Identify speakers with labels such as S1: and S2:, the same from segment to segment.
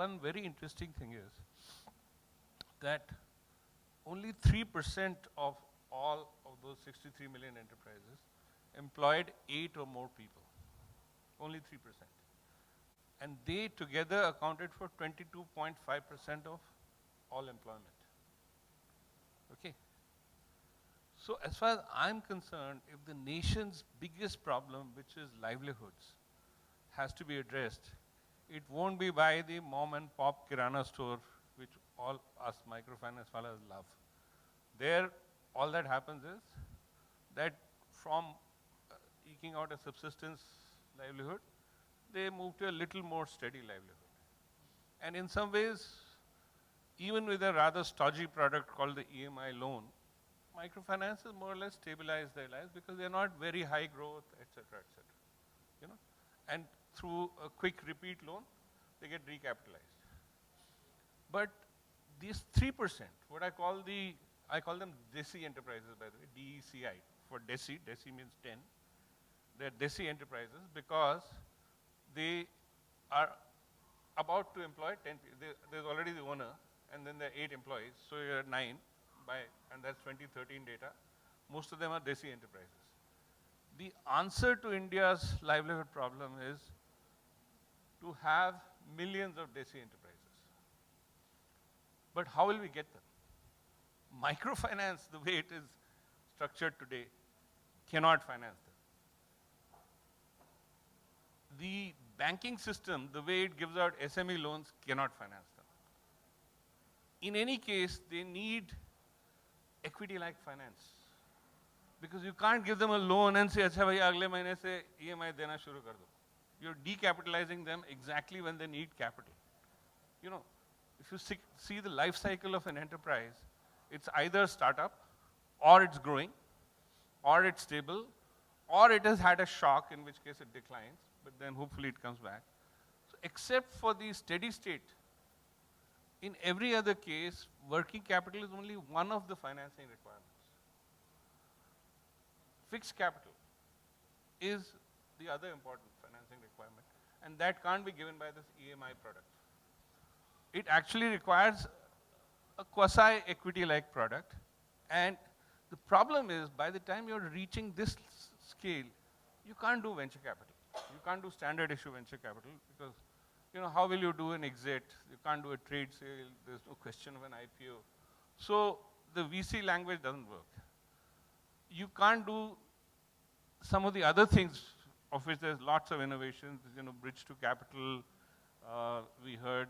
S1: one very interesting thing is that only 3% of all of those 63 million enterprises employed 8 or more people. Only 3%. And they together accounted for 22.5% of all employment. Okay? So as far as I'm concerned, if the nation's biggest problem, which is livelihoods, has to be addressed, it won't be by the mom and pop kirana store, which all us microfinance fellows love. There, all that happens is that from eking out a subsistence livelihood, they move to a little more steady livelihood. And in some ways, even with a rather stodgy product called the EMI loan, microfinances more or less stabilize their lives because they're not very high growth, etc., etc. You know, and through a quick repeat loan, they get recapitalized. But these 3%, what I call them DESI enterprises, by the way, DECI for DESI. DESI means 10. They're DESI enterprises because they are about to employ 10 people. There's already the owner, and then there are 8 employees, so you're at 9, and that's 2013 data. Most of them are DESI enterprises. The answer to India's livelihood problem is to have millions of DESI enterprises. But how will we get them? Microfinance, the way it is structured today, cannot finance them. The banking system, the way it gives out SME loans, cannot finance them. In any case, they need equity-like finance. Because you can't give them a loan and say, "Acha bhai, agle mahine se EMI dena shuru kar do." You're decapitalizing them exactly when they need capital. You know, if you see the life cycle of an enterprise, it's either startup, or it's growing, or it's stable, or it has had a shock, in which case it declines, but then hopefully it comes back. So except for the steady state, in every other case, working capital is only one of the financing requirements. Fixed capital is the other important financing requirement, and that can't be given by this EMI product. It actually requires a quasi-equity-like product, and the problem is, by the time you're reaching this scale, you can't do venture capital. You can't do standard issue venture capital because, you know, how will you do an exit? You can't do a trade sale. There's no question of an IPO. So the VC language doesn't work. You can't do some of the other things of which there's lots of innovations, you know, bridge to capital. We heard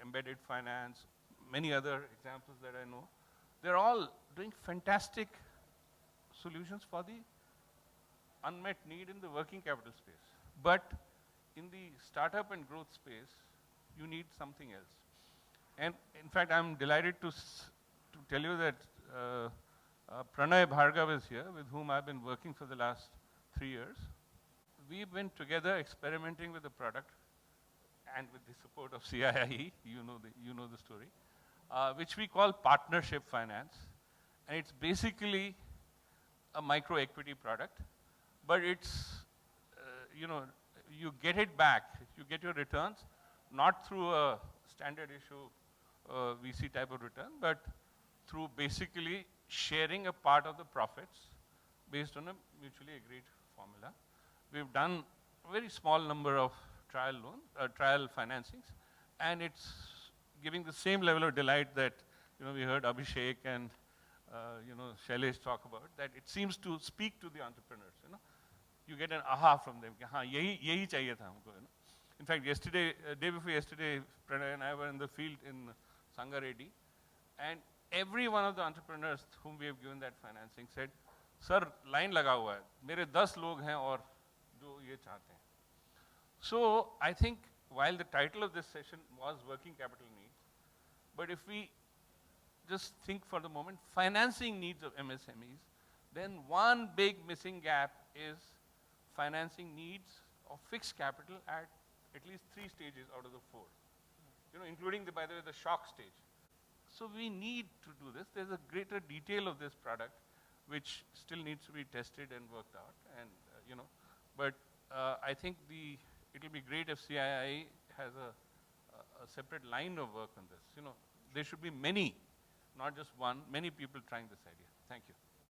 S1: embedded finance, many other examples that I know. They're all doing fantastic solutions for the unmet need in the working capital space. But in the startup and growth space, you need something else. And in fact, I'm delighted to tell you that Pranay Bhargav is here, with whom I've been working for the last 3 years. We've been together experimenting with the product and with the support of CIIE, you know the story, which we call partnership finance. And it's basically a micro equity product, but it's, you know, you get it back, you get your returns, not through a standard issue VC type of return, but through basically sharing a part of the profits based on a mutually agreed formula. We've done a very small number of trial financings, and it's giving the same level of delight that, you know, we heard Abhishek and you know, Shailesh talk about, that it seems to speak to the entrepreneurs, you know. You get an aha from them, हाँ, यही चाहिए था हमको, you know. In fact, day before yesterday, Pranay and I were in the field in Sangareddy, and every one of the entrepreneurs whom we have given that financing said, "Sir, line लगा हुआ है, मेरे 10 लोग हैं और जो ये चाहते हैं." So I think while the title of this session was working capital needs, but if we just think for the moment, financing needs of MSMEs, then one big missing gap is financing needs of fixed capital at least 3 stages out of the 4. You know, including by the way, the shock stage. So we need to do this. There's a greater detail of this product which still needs to be tested and worked out, and you know, but I think it'll be great if CII has a a separate line of work on this. You know, there should be many, not just one, many people trying this idea. Thank you.